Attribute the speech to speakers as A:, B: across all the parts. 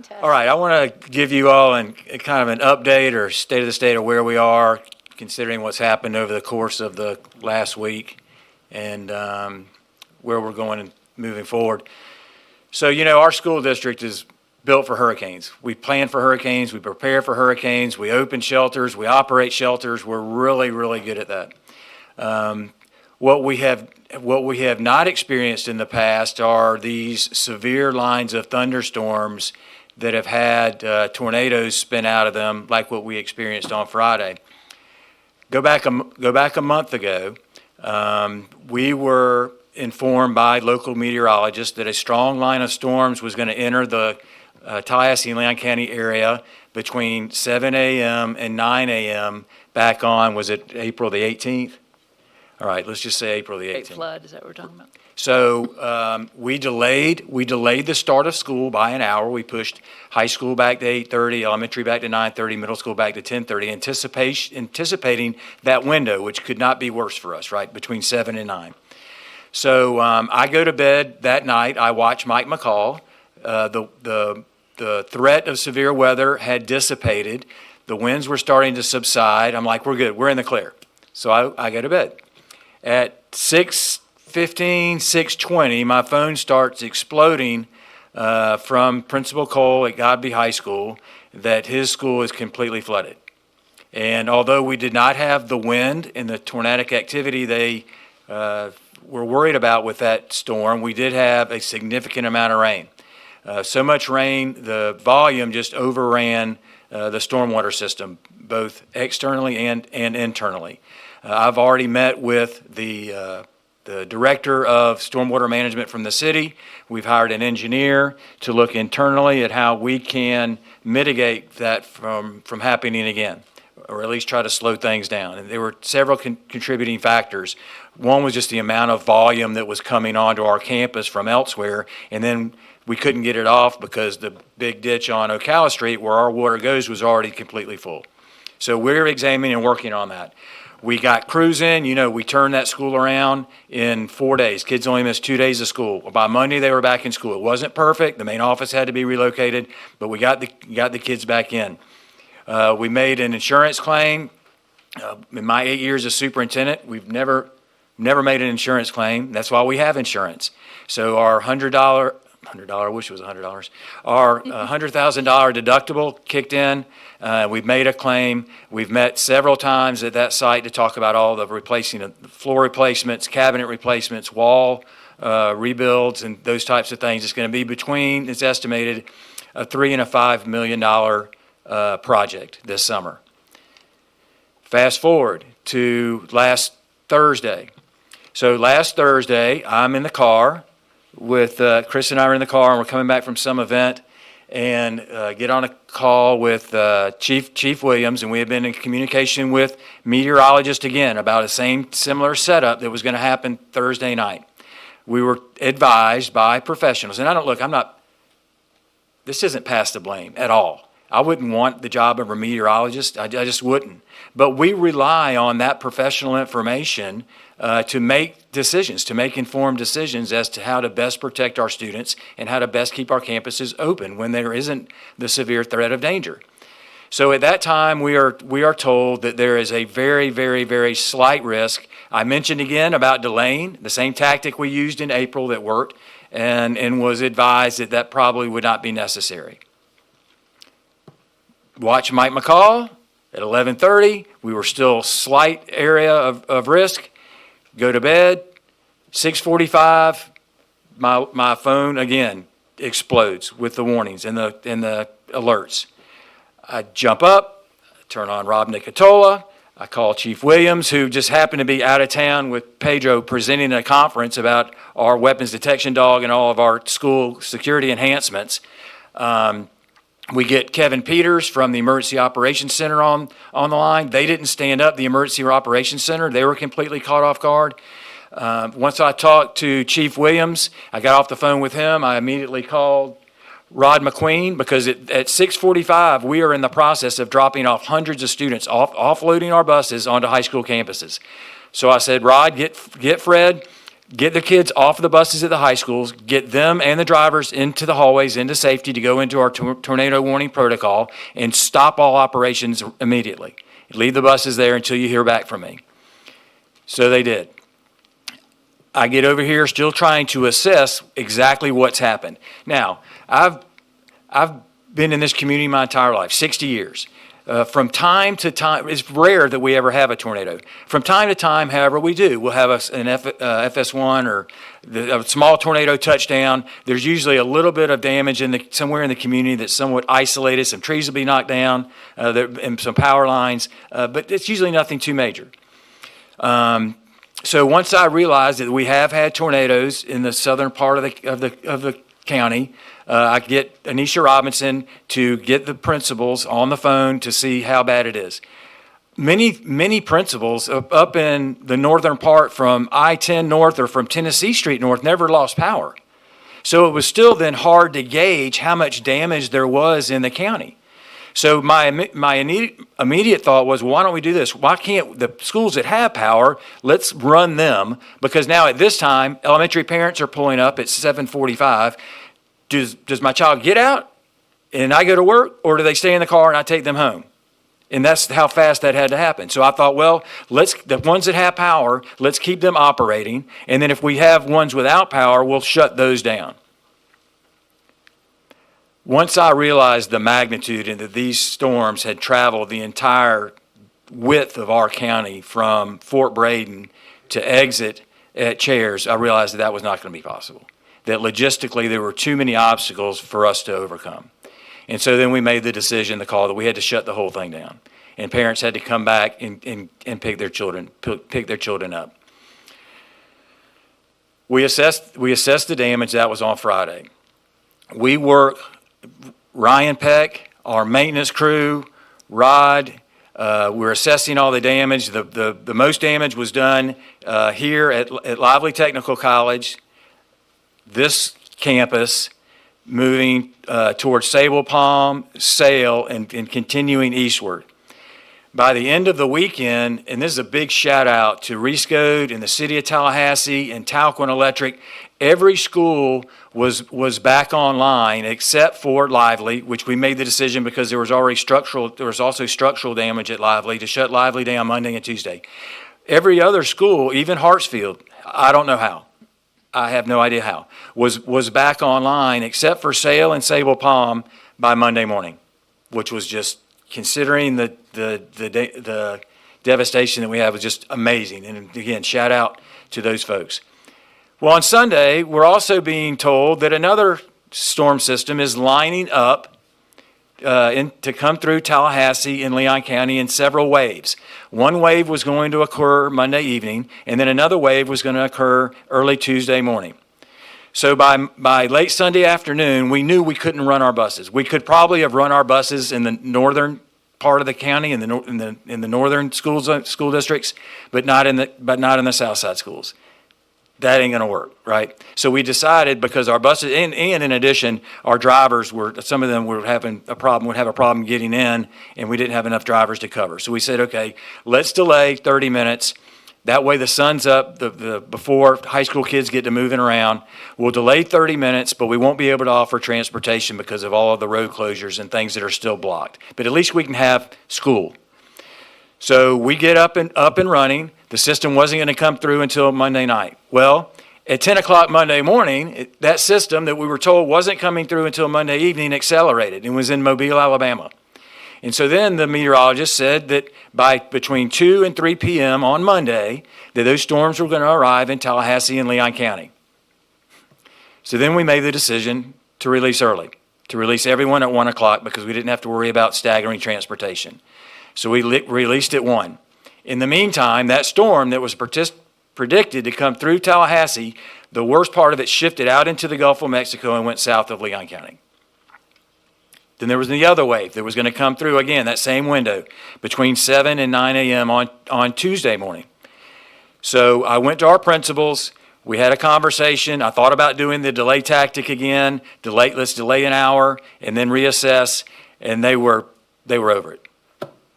A: Fantastic.
B: All right, I want to give you all kind of an update or state of the state of where we are, considering what's happened over the course of the last week and where we're going and moving forward. So, our school district is built for hurricanes. We plan for hurricanes, we prepare for hurricanes, we open shelters, we operate shelters. We're really, really good at that. What we have not experienced in the past are these severe lines of thunderstorms that have had tornadoes spin out of them, like what we experienced on Friday. Go back a month ago. We were informed by local meteorologists that a strong line of storms was going to enter the Tallahassee and Leon County area between 7 a.m. and 9 a.m. back on, was it April the 18th? All right, let's just say April the 18th.
A: Great flood, is that what we're talking about?
B: So we delayed the start of school by an hour. We pushed high school back to 8:30, elementary back to 9:30, middle school back to 10:30, anticipating that window, which could not be worse for us, right, between 7 and 9. So I go to bed that night. I watch Mike McCall. The threat of severe weather had dissipated. The winds were starting to subside. I'm like, we're good. We're in the clear. So I go to bed. At 6:15, 6:20, my phone starts exploding from Principal Cole at Godby High School that his school is completely flooded. And although we did not have the wind and the tornadic activity they were worried about with that storm, we did have a significant amount of rain. So much rain, the volume just overran the stormwater system, both externally and internally. I've already met with the director of stormwater management from the city. We've hired an engineer to look internally at how we can mitigate that from happening again, or at least try to slow things down. And there were several contributing factors. One was just the amount of volume that was coming onto our campus from elsewhere, and then we couldn't get it off because the big ditch on Ocala Street where our water goes was already completely full. So we're examining and working on that. We got crews in. We turned that school around in 4 days. Kids only missed 2 days of school. By Monday, they were back in school. It wasn't perfect. The main office had to be relocated, but we got the kids back in. We made an insurance claim. In my 8 years as superintendent, we've never made an insurance claim. That's why we have insurance. So our $100, I wish it was $100. Our $100,000 deductible kicked in. We've made a claim. We've met several times at that site to talk about all the replacing of floor replacements, cabinet replacements, wall rebuilds, and those types of things. It's going to be between, it's estimated, a $3 and a $5 million project this summer. Fast forward to last Thursday. So last Thursday, I'm in the car with Chris and I are in the car, and we're coming back from some event, and get on a call with Chief Williams, and we had been in communication with meteorologists again about a similar setup that was going to happen Thursday night. We were advised by professionals, and this isn't pass the blame at all. I wouldn't want the job of a meteorologist. I just wouldn't. But we rely on that professional information to make decisions, to make informed decisions as to how to best protect our students and how to best keep our campuses open when there isn't the severe threat of danger. So at that time, we are told that there is a very, very, very slight risk. I mentioned again about delaying, the same tactic we used in April that worked, and was advised that that probably would not be necessary. Watch Mike McCall at 11:30. We were still slight area of risk. Go to bed. 6:45. My phone again explodes with the warnings and the alerts. I jump up, turn on Rob Nicotola. I call Chief Williams, who just happened to be out of town with Pedro presenting at a conference about our weapons detection dog and all of our school security enhancements. We get Kevin Peters from the Emergency Operations Center on the line. They didn't stand up the Emergency Operations Center. They were completely caught off guard. Once I talked to Chief Williams, I got off the phone with him. I immediately called Rod McQueen because at 6:45, we are in the process of dropping off hundreds of students, offloading our buses onto high school campuses. So I said, Rod, get Fred. get the kids off of the buses at the high schools, get them and the drivers into the hallways, into safety to go into our tornado warning protocol, and stop all operations immediately. Leave the buses there until you hear back from me. So they did. I get over here still trying to assess exactly what's happened. Now, I've been in this community my entire life, 60 years. From time to time, it's rare that we ever have a tornado. From time to time, however, we do. We'll have an FS1 or a small tornado touchdown. There's usually a little bit of damage somewhere in the community that's somewhat isolated. Some trees will be knocked down, and some power lines, but it's usually nothing too major. So once I realized that we have had tornadoes in the southern part of the county, I get Anisha Robinson to get the principals on the phone to see how bad it is. Many principals up in the northern part from I-10 north or from Tennessee Street north never lost power. So it was still then hard to gauge how much damage there was in the county. So my immediate thought was, well, why don't we do this? Why can't the schools that have power, let's run them? Because now at this time, elementary parents are pulling up at 7:45. Does my child get out and I go to work, or do they stay in the car and I take them home? And that's how fast that had to happen. So I thought, well, the ones that have power, let's keep them operating. And then if we have ones without power, we'll shut those down. Once I realized the magnitude and that these storms had traveled the entire width of our county from Fort Braden to exit at Chairs, I realized that was not going to be possible. That logistically there were too many obstacles for us to overcome. And so then we made the decision, the call, that we had to shut the whole thing down. And parents had to come back and pick their children up. We assessed the damage. That was on Friday. We work, Ryan Peck, our maintenance crew, Rod, we're assessing all the damage. The most damage was done here at Lively Technical College. This campus, moving towards Sable Palm, Sale, and continuing eastward. By the end of the weekend, and this is a big shout out to Rescode and the city of Tallahassee and Talquin Electric, every school was back online except for Lively, which we made the decision because there was also structural damage at Lively to shut Lively down Monday and Tuesday. Every other school, even Hartsfield, I don't know how. I have no idea how, was back online except for Sale and Sable Palm by Monday morning, which was just, considering the devastation that we have, was just amazing. And again, shout out to those folks. Well, on Sunday, we're also being told that another storm system is lining up to come through Tallahassee and Leon County in several waves. One wave was going to occur Monday evening, and then another wave was going to occur early Tuesday morning. So by late Sunday afternoon, we knew we couldn't run our buses. We could probably have run our buses in the northern part of the county, in the northern school districts, but not in the south side schools. That ain't going to work, right? So we decided, because our buses, and in addition, our drivers some of them would have a problem getting in, and we didn't have enough drivers to cover. So we said, okay, let's delay 30 minutes. That way the sun's up before high school kids get to moving around. We'll delay 30 minutes, but we won't be able to offer transportation because of all of the road closures and things that are still blocked. But at least we can have school. So we get up and running. The system wasn't going to come through until Monday night. Well, at 10 o'clock Monday morning, that system that we were told wasn't coming through until Monday evening accelerated and was in Mobile, Alabama. And so then the meteorologist said that between 2 and 3 p.m. on Monday, that those storms were going to arrive in Tallahassee and Leon County. So then we made the decision to release early, to release everyone at 1 o'clock because we didn't have to worry about staggering transportation. So we released at 1. In the meantime, that storm that was predicted to come through Tallahassee, the worst part of it shifted out into the Gulf of Mexico and went south of Leon County. Then there was the other wave that was going to come through, again, that same window, between 7 and 9 a.m. on Tuesday morning. So I went to our principals. We had a conversation. I thought about doing the delay tactic again. Let's delay an hour and then reassess. And they were over it.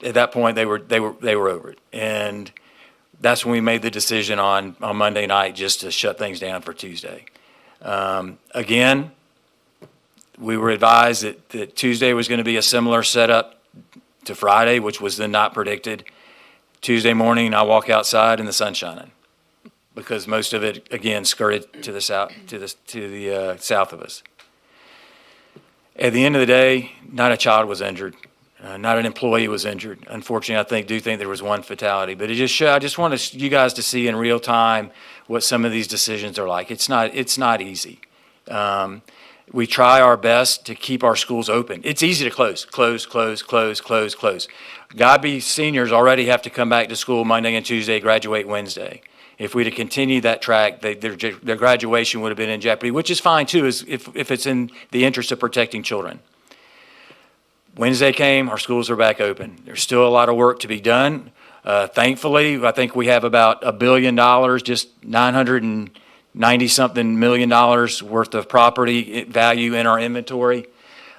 B: At that point, they were over it. And that's when we made the decision on Monday night just to shut things down for Tuesday. Again, we were advised that Tuesday was going to be a similar setup to Friday, which was then not predicted. Tuesday morning, I walk outside and the sun's shining because most of it, again, skirted to the south, south of us. At the end of the day, not a child was injured. Not an employee was injured. Unfortunately, I do think there was one fatality. But I just want you guys to see in real time what some of these decisions are like. It's not easy. We try our best to keep our schools open. It's easy to close. Godby seniors already have to come back to school Monday and Tuesday, graduate Wednesday. If we'd have continued that track, their graduation would have been in jeopardy, which is fine too, if it's in the interest of protecting children. Wednesday came, our schools are back open. There's still a lot of work to be done. Thankfully, I think we have about $1 billion, just $990-something million worth of property value in our inventory.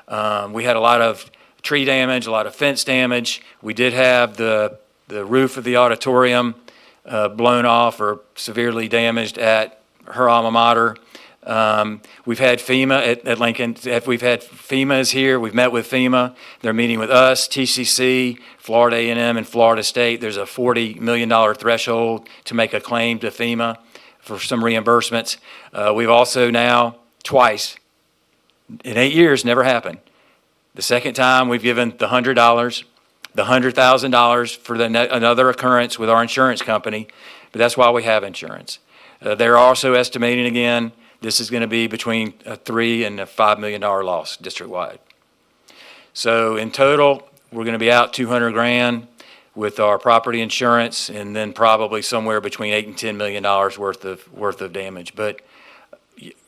B: We had a lot of tree damage, a lot of fence damage. We did have the roof of the auditorium blown off or severely damaged at her alma mater. We've had FEMA at Lincoln. We've had FEMA's here. We've met with FEMA. They're meeting with us, TCC, Florida A&M, and Florida State. There's a $40 million threshold to make a claim to FEMA for some reimbursements. We've also now, twice, in 8 years, never happened. The second time, we've given the $100, the $100,000 for another occurrence with our insurance company, but that's why we have insurance. They're also estimating again, this is going to be between a $3 and a $5 million loss district-wide. So in total, we're going to be out $200,000 with our property insurance, and then probably somewhere between $8 and $10 million worth of damage. But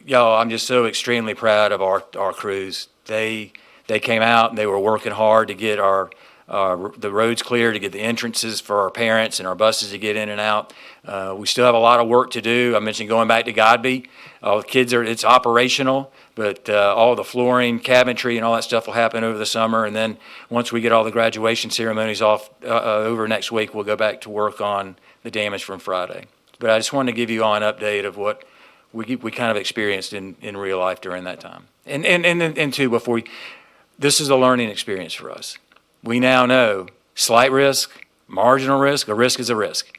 B: y'all, I'm just so extremely proud of our crews. They came out and they were working hard to get the roads clear, to get the entrances for our parents and our buses to get in and out. We still have a lot of work to do. I mentioned going back to Godby. All the kids it's operational, but all the flooring, cabinetry, and all that stuff will happen over the summer. And then once we get all the graduation ceremonies off over next week, we'll go back to work on the damage from Friday. But I just wanted to give you all an update of what we kind of experienced in real life during that time. And too, this is a learning experience for us. We now know slight risk, marginal risk, a risk is a risk.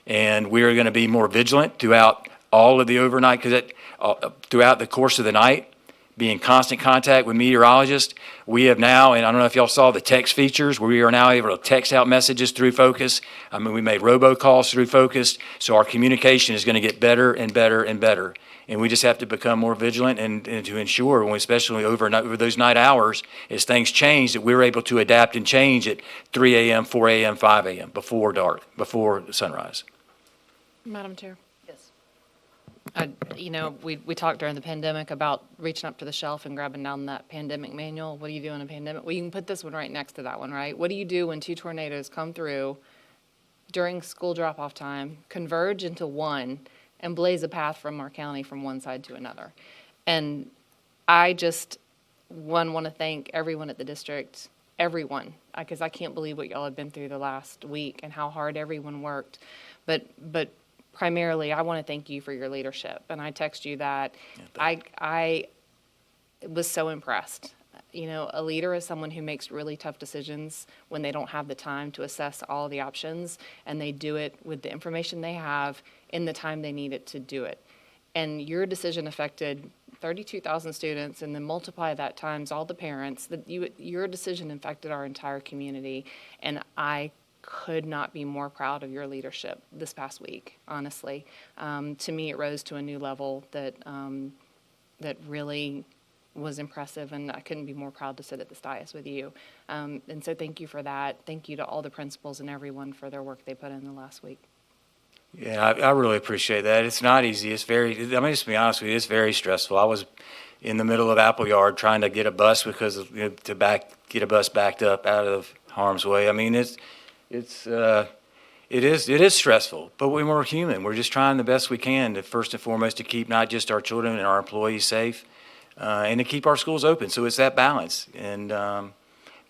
B: And we are going to be more vigilant throughout all of the overnight, because throughout the course of the night, be in constant contact with meteorologists. We have now, and I don't know if y'all saw the text features, where we are now able to text out messages through Focus. I mean, we made robocalls through Focus, so our communication is going to get better and better and better. And we just have to become more vigilant and to ensure, especially over those night hours, as things change, that we're able to adapt and change at 3 a.m., 4 a.m., 5 a.m., before dark, before sunrise.
A: Madam Chair.
C: Yes.
A: We talked during the pandemic about reaching up to the shelf and grabbing down that pandemic manual. What do you do in a pandemic? Well, you can put this one right next to that one, right? What do you do when two tornadoes come through during school drop-off time, converge into one, and blaze a path from our county from one side to another? And I just, want to thank everyone at the district, everyone, because I can't believe what y'all have been through the last week and how hard everyone worked. But primarily, I want to thank you for your leadership. And I text you that. I was so impressed. A leader is someone who makes really tough decisions when they don't have the time to assess all the options, and they do it with the information they have in the time they need it to do it. And your decision affected 32,000 students, and then multiply that times all the parents. Your decision affected our entire community, and I could not be more proud of your leadership this past week, honestly. To me, it rose to a new level that really was impressive, and I couldn't be more proud to sit at this dais with you. And so thank you for that. Thank you to all the principals and everyone for their work they put in the last week.
B: Yeah, I really appreciate that. It's not easy. Just to be honest with you, it's very stressful. I was in the middle of Appleyard trying to get a bus get a bus backed up out of harm's way. I mean, it is stressful, but we're human. We're just trying the best we can to, first and foremost, to keep not just our children and our employees safe, and to keep our schools open. So it's that balance. And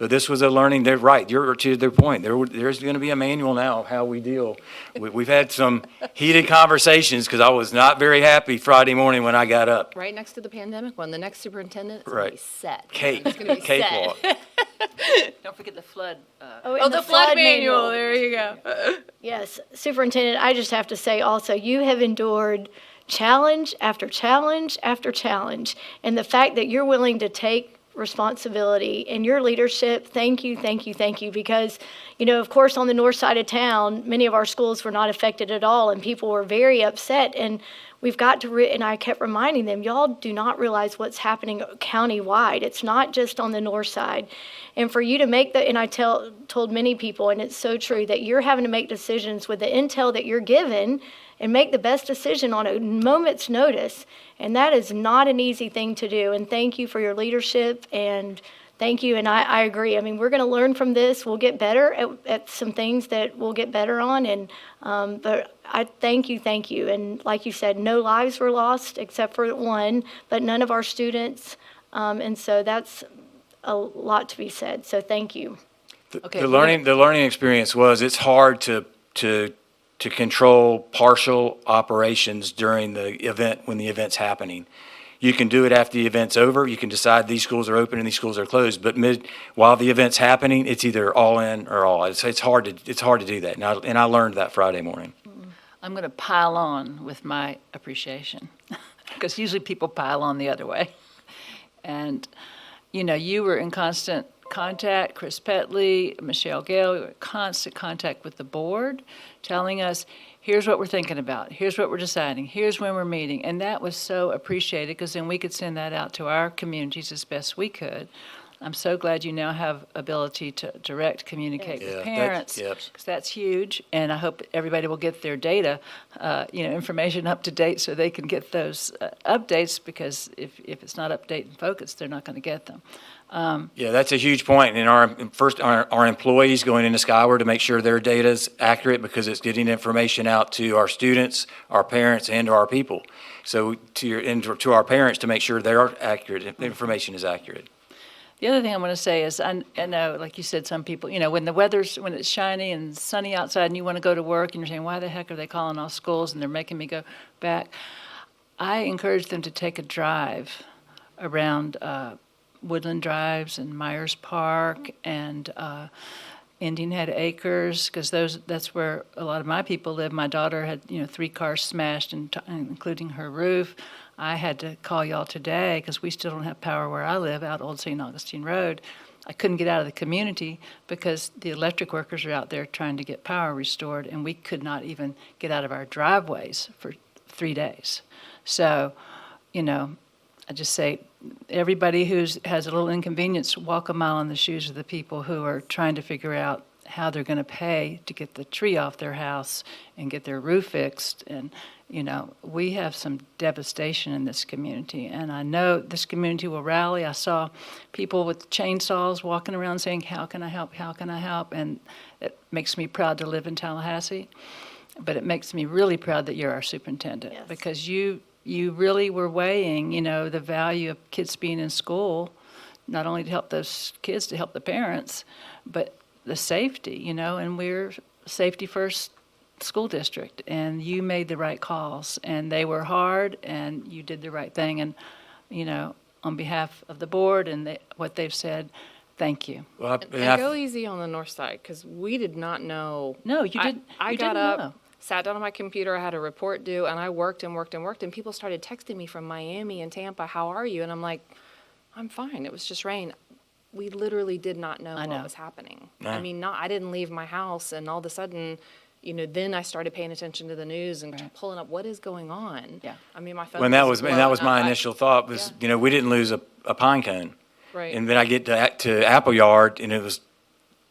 B: But this was a learning, they're right, you're to their point. There's going to be a manual now of how we deal. We've had some heated conversations because I was not very happy Friday morning when I got up.
A: Right next to the pandemic one, the next superintendent is going to be
B: Right.
A: set.
B: Cake,
A: It's gonna be set.
B: cakewalk.
C: Don't forget the flood.
A: Oh, the flood manual, there you go.
D: Yes, Superintendent, I just have to say also, you have endured challenge after challenge after challenge. And the fact that you're willing to take responsibility and your leadership, thank you, thank you, thank you. Because, of course, on the north side of town, many of our schools were not affected at all, and people were very upset. And we've got to, and I kept reminding them, y'all do not realize what's happening county-wide. It's not just on the north side. And for you to make and I told many people, and it's so true, that you're having to make decisions with the intel that you're given and make the best decision on a moment's notice. And that is not an easy thing to do. And thank you for your leadership, and thank you. And I agree. I mean, we're going to learn from this. We'll get better at some things that we'll get better on. And but I thank you. And like you said, no lives were lost except for one, but none of our students. And so that's a lot to be said. So thank you.
C: Okay,
B: The learning experience was, it's hard to control partial operations during the event, when the event's happening. You can do it after the event's over. You can decide these schools are open and these schools are closed. But while the event's happening, it's either all in or all. It's hard to do that. And I learned that Friday morning.
C: I'm going to pile on with my appreciation, because usually people pile on the other way. And, you were in constant contact, Chris Petley, Michelle Gale, we were in constant contact with the board, telling us, here's what we're thinking about, here's what we're deciding, here's when we're meeting. And that was so appreciated, because then we could send that out to our communities as best we could. I'm so glad you now have ability to direct communicate
B: Yeah,
C: with parents,
B: yep.
C: because that's huge. And I hope everybody will get their data, information up to date, so they can get those updates, because if it's not update and focus, they're not going to get them.
B: Yeah, that's a huge point. And our employees going into Skyward to make sure their data's accurate, because it's getting information out to our students, our parents, and to our people. So to our parents, to make sure they're accurate, the information is accurate.
C: The other thing I want to say is, I know, like you said, some people, when when it's shiny and sunny outside and you want to go to work and you're saying, why the heck are they calling off schools and they're making me go back? I encourage them to take a drive around Woodland Drives and Myers Park and Indian Head Acres, because that's where a lot of my people live. My daughter had 3 cars smashed, including her roof. I had to call y'all today because we still don't have power where I live, out Old St. Augustine Road. I couldn't get out of the community because the electric workers are out there trying to get power restored, and we could not even get out of our driveways for 3 days. So, I just say, everybody who has a little inconvenience, walk a mile in the shoes of the people who are trying to figure out how they're going to pay to get the tree off their house and get their roof fixed. And, we have some devastation in this community, and I know this community will rally. I saw people with chainsaws walking around saying, how can I help, how can I help? And it makes me proud to live in Tallahassee, but it makes me really proud that you're our superintendent.
D: Yes.
C: Because you really were weighing, the value of kids being in school, not only to help those kids, to help the parents, but the safety, and we're safety first school district, and you made the right calls, and they were hard, and you did the right thing. And, on behalf of the board and what they've said, thank you.
B: Well,
A: And go easy on the north side, because we did not know.
C: No, you didn't.
A: I
C: You
A: got
C: didn't
A: up,
C: know.
A: sat down on my computer, I had a report due, and I worked and worked and worked, and people started texting me from Miami and Tampa, how are you? And I'm like, I'm fine, it was just rain. We literally did not know
C: I know.
A: what was happening.
B: No.
A: I mean, I didn't leave my house, and all of a sudden, then I started paying attention to the news and
C: Right.
A: pulling up what is going on.
C: Yeah.
A: I mean, my phone.
B: When that was
A: blowing
B: my
A: up.
B: initial thought was, we didn't lose a pine cone.
A: Right.
B: And then I get to Appleyard, and it was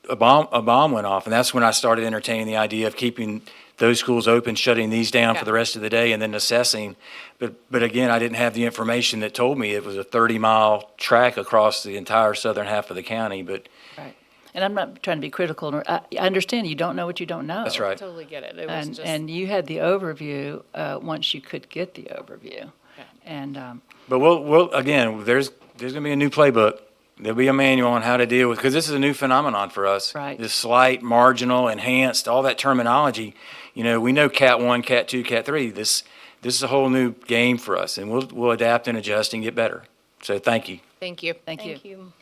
B: a bomb went off, and that's when I started entertaining the idea of keeping those schools open, shutting these down
A: Yeah.
B: for the rest of the day, and then assessing. But again, I didn't have the information that told me it was a 30-mile track across the entire southern half of the county. But
C: Right. And I'm not trying to be critical. I understand you don't know what you don't know.
B: that's right.
A: Totally get it. It was
C: And,
A: just.
C: and you had the overview once you could get the overview.
A: Yeah.
C: And
B: But we'll again, there's going to be a new playbook. There'll be a manual on how to deal with, because this is a new phenomenon for us.
C: Right.
B: This slight, marginal, enhanced, all that terminology. You know, we know Cat 1, Cat 2, Cat 3. This is a whole new game for us, and we'll adapt and adjust and get better. So thank you.
A: Thank you.
C: Thank you.
D: Thank you.